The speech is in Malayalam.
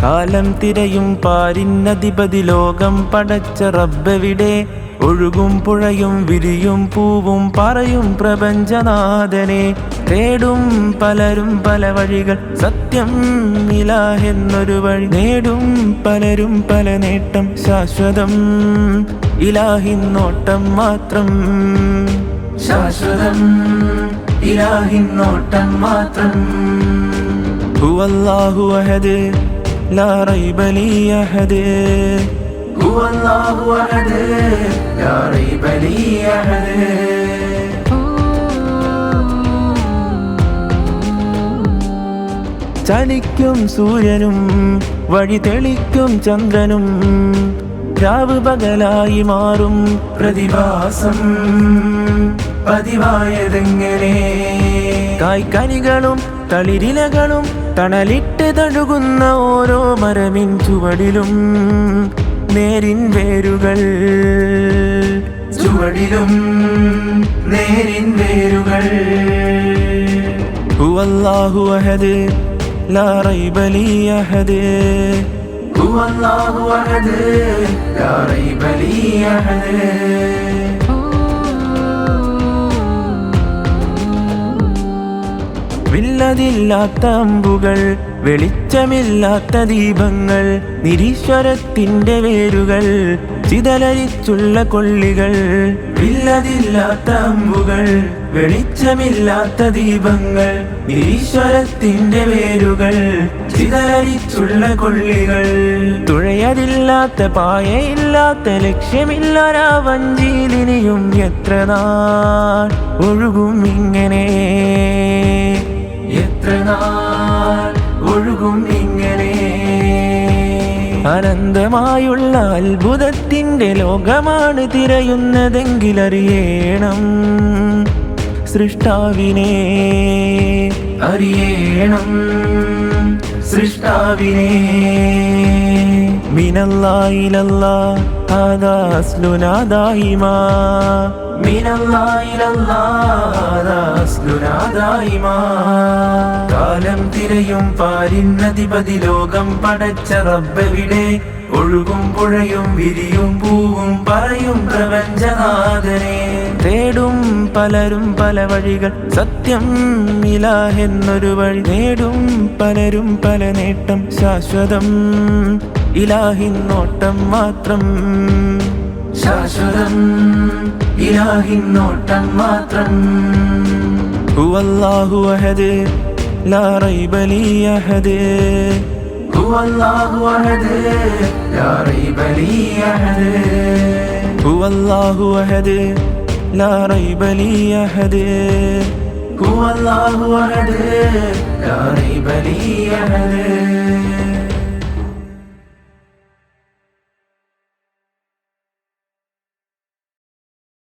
കാലം തിരയും പാരിന്നധിപതി ലോകം പടച്ച റബ്ബെവിടെ? ഒഴുകും പുഴയും വിരിയും പൂവും പറയും പ്രപഞ്ചനാഥനെ. തേടും പലരും പല വഴികൾ, സത്യം ഇലാഹെന്നൊരു വഴി. നേടും പലരും പല നേട്ടം, ശാശ്വതം ഇലാഹിന്നോട്ടം മാത്രം. ശാശ്വതം ഇലാഹിന്നോട്ടം മാത്രം. ഹുവല്ലാഹു അഹദ് ലാ റൈബ ലീ അഹദ്. ഹുവല്ലാഹു അഹദ് ലാ റൈബ ലീ അഹദ്. ചലിക്കും സൂര്യനും വഴി തെളിക്കും ചന്ദ്രനും, രാവ് പകലായി മാറും പ്രതിഭാസം പതിവായതെങ്ങനെ? കായ്ക്കനികളും തളിരിലകളും തണലിട്ട് തഴുകുന്ന ഓരോ മരമിൻ ചുവടിലും നേരിൻ വേരുകൾ. ചുവടിലും നേരിൻ വേരുകൾ. ഹുവല്ലാഹു അഹദ് ലാ റൈബ ലീ അഹദ്. ഹുവല്ലാഹു അഹദ് ലാ റൈബ ലീ അഹദ്. വില്ലതില്ലാത്ത അമ്പുകൾ, വെളിച്ചമില്ലാത്ത ദീപങ്ങൾ, നിരീശ്വരത്തിന്റെ വേരുകൾ, ചിതലരിച്ചുള്ള കൊള്ളികൾ. വില്ലതില്ലാത്ത അമ്പുകൾ, വെളിച്ചമില്ലാത്ത ദീപങ്ങൾ, നിരീശ്വരത്തിന്റെ വേരുകൾ, ചിതലരിച്ചുള്ള കൊള്ളികൾ. തുഴയതില്ലാത്ത പായയില്ലാത്ത ലക്ഷ്യമില്ലാരാ വഞ്ചിയിലിനിയും എത്ര നാൾ ഒഴുകും ഇങ്ങനെ? എത്ര നാൾ ഒഴുകും ഇങ്ങനെ? അനന്തമായുള്ള അത്ഭുതത്തിന്റെ ലോകമാണ് തിരയുന്നതെങ്കിലറിയണം സൃഷ്ടാവിനെ. അറിയണം സൃഷ്ടാവിനെ. മിനല്ലാഹി ഇലല്ലാഹ് ഹാദാ അസ്ലുനാ ദായിമാ. മിനല്ലാഹി ഇലല്ലാഹ് ഹാദാ അസ്ലുനാ ദായിമാ. കാലം തിരയും പാരിന്നധിപതി ലോകം പടച്ച റബ്ബെവിടെ? ഒഴുകും പുഴയും വിരിയും പൂവും പറയും പ്രപഞ്ചനാഥനെ. തേടും പലരും പല വഴികൾ, സത്യം ഇലാഹെന്നൊരു വഴി. നേടും പലരും പല നേട്ടം, ശാശ്വതം ഇലാഹിന്നോട്ടം മാത്രം. ശാശ്വതം ഇലാഹിന്നോട്ടം മാത്രം. ഹുവല്ലാഹു അഹദ് ലാ റൈബ ലീ അഹദ്. ഹുവല്ലാഹു അഹദ് ലാ റൈബ ലീ അഹദ്. ഹുവല്ലാഹു അഹദ് ലാ റൈബ ലീ അഹദ്. ഹുവല്ലാഹു അഹദ് ലാ റൈബ ലീ അഹദ്.